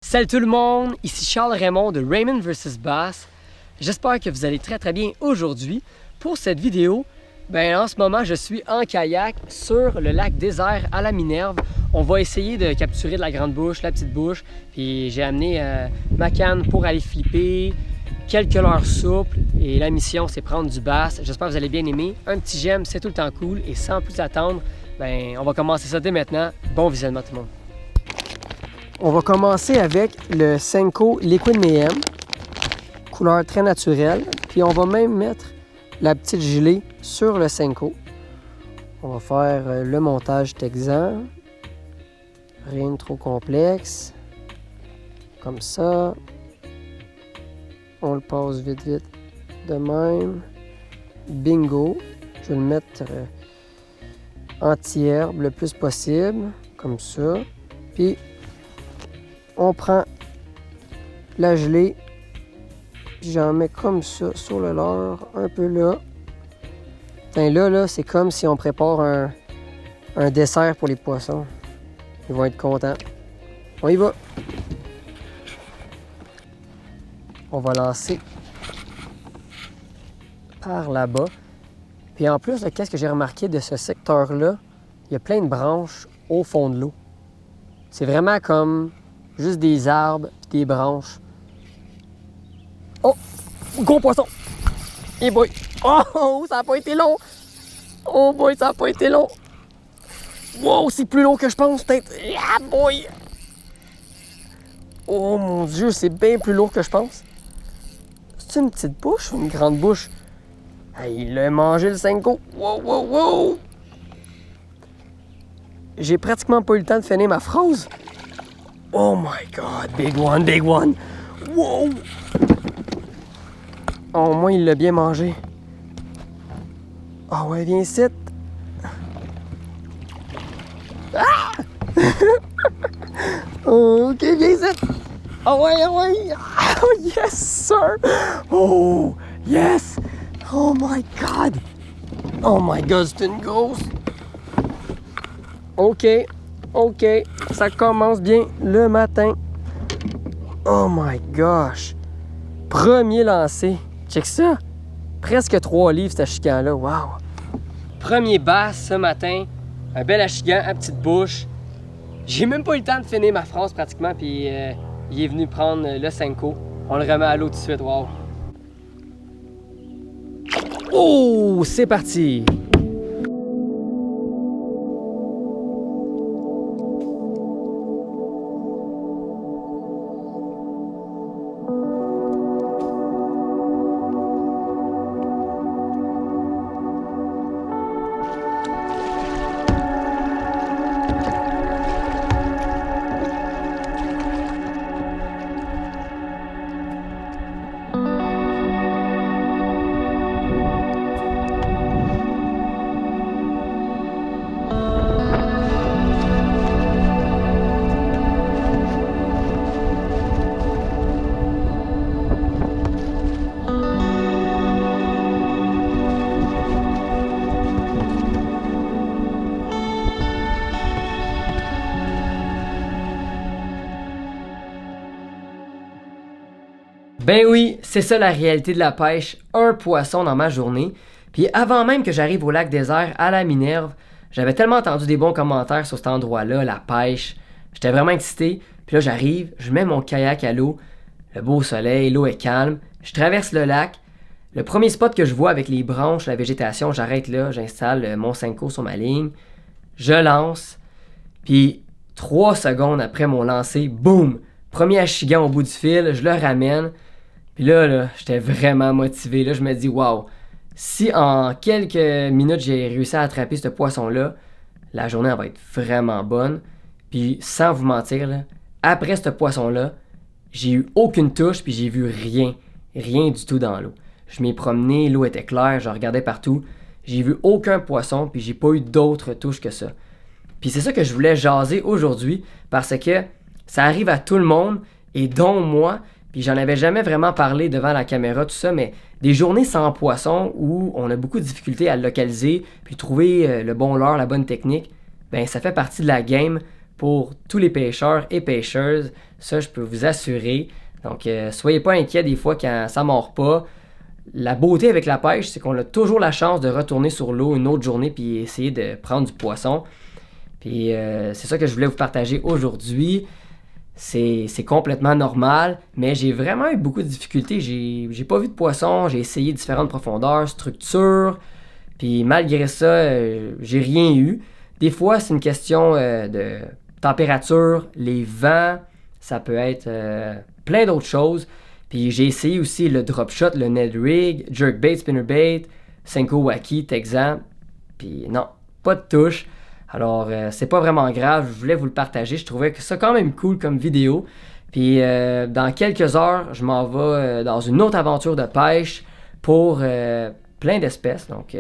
Salut tout le monde, ici Charles Raymond de Raymond vs Bass. J'espère que vous allez très bien aujourd'hui. Pour cette vidéo, en ce moment je suis en kayak sur le lac désert à la Minerve. On va essayer de capturer de la grande bouche, la petite bouche. Puis j'ai amené ma canne pour aller flipper, quelques leurres souples. Et la mission c'est prendre du bass. J'espère que vous allez bien aimer. Un petit j'aime, c'est tout le temps cool. Et sans plus attendre, on va commencer ça dès maintenant. Bon visionnement tout le monde. On va commencer avec le Senko Liquid Mayhem, couleur très naturelle. Puis on va même mettre la petite gelée sur le Senko. On va faire le montage texan. Rien de trop complexe. Comme ça. On le passe vite de même. Bingo. Je vais le mettre anti-herbe le plus possible. Comme ça. Puis on prend la gelée, puis j'en mets comme ça sur le leurre, un peu là. Là, c'est comme si on prépare un dessert pour les poissons. Ils vont être contents. On y va. On va lancer par là-bas. Puis en plus, qu'est-ce que j'ai remarqué de ce secteur-là? Il y a plein de branches au fond de l'eau. C'est vraiment comme juste des arbres et des branches. Oh! Gros poisson! Eh boy! Oh! Ça n'a pas été long! Oh boy, ça n'a pas été long! Wow! C'est plus long que je pense, peut-être! Ah boy! Oh mon Dieu, c'est bien plus lourd que je pense. C'est une petite bouche ou une grande bouche? Hey, il a mangé le Senko! Wow! J'ai pratiquement pas eu le temps de finir ma phrase. Oh my God, big one! Wow! Au moins, il l'a bien mangé. Ah ouais, viens ici. Ah! Ok, viens ici. Ah ouais. Oh yes, sir. Oh, yes. Oh my God, c'est une grosse. OK, ça commence bien le matin. Oh my gosh. Premier lancé. Check ça. Presque 3 livres, ce achigan-là. Wow. Premier bass ce matin. Un bel achigan à petite bouche. J'ai même pas eu le temps de finir ma phrase pratiquement. Puis il est venu prendre le Senko. On le remet à l'eau tout de suite. Wow. Oh, c'est parti. Ben oui, c'est ça la réalité de la pêche, un poisson dans ma journée. Puis avant même que j'arrive au lac désert à la Minerve, j'avais tellement entendu des bons commentaires sur cet endroit-là, la pêche. J'étais vraiment excité. Puis là j'arrive, je mets mon kayak à l'eau, le beau soleil, l'eau est calme, je traverse le lac. Le premier spot que je vois avec les branches, la végétation, j'arrête là, j'installe mon Senko sur ma ligne, je lance, puis 3 secondes après mon lancer, boum! Premier achigan au bout du fil, je le ramène. Puis là, j'étais vraiment motivé. Là, je me dis, wow, si en quelques minutes j'ai réussi à attraper ce poisson-là, la journée elle va être vraiment bonne. Puis sans vous mentir, là, après ce poisson-là, j'ai eu aucune touche, puis j'ai vu rien du tout dans l'eau. Je m'y ai promené, l'eau était claire, je regardais partout. J'ai vu aucun poisson, puis j'ai pas eu d'autres touches que ça. Puis c'est ça que je voulais jaser aujourd'hui, parce que ça arrive à tout le monde, et dont moi. Puis j'en avais jamais vraiment parlé devant la caméra, tout ça, mais des journées sans poisson où on a beaucoup de difficultés à le localiser, puis trouver le bon leurre, la bonne technique, ça fait partie de la game pour tous les pêcheurs et pêcheuses. Ça, je peux vous assurer. Donc, soyez pas inquiets des fois quand ça mord pas. La beauté avec la pêche, c'est qu'on a toujours la chance de retourner sur l'eau une autre journée puis essayer de prendre du poisson. Puis c'est ça que je voulais vous partager aujourd'hui. C'est complètement normal, mais j'ai vraiment eu beaucoup de difficultés. J'ai pas vu de poisson, j'ai essayé différentes profondeurs, structures, puis malgré ça, j'ai rien eu. Des fois, c'est une question de température, les vents, ça peut être plein d'autres choses. Puis j'ai essayé aussi le drop shot, le Ned Rig, jerkbait, spinnerbait, Senko Waki, Texan. Puis non, pas de touche. Alors c'est pas vraiment grave, je voulais vous le partager. Je trouvais que ça quand même cool comme vidéo. Puis dans quelques heures, je m'en vais dans une autre aventure de pêche pour plein d'espèces. Donc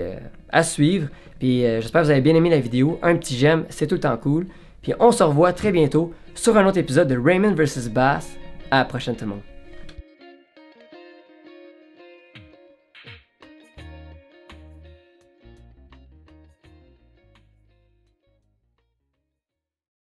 à suivre. Puis j'espère que vous avez bien aimé la vidéo. Un petit j'aime, c'est tout le temps cool. Puis on se revoit très bientôt sur un autre épisode de Raymond vs Bass. À la prochaine tout le monde.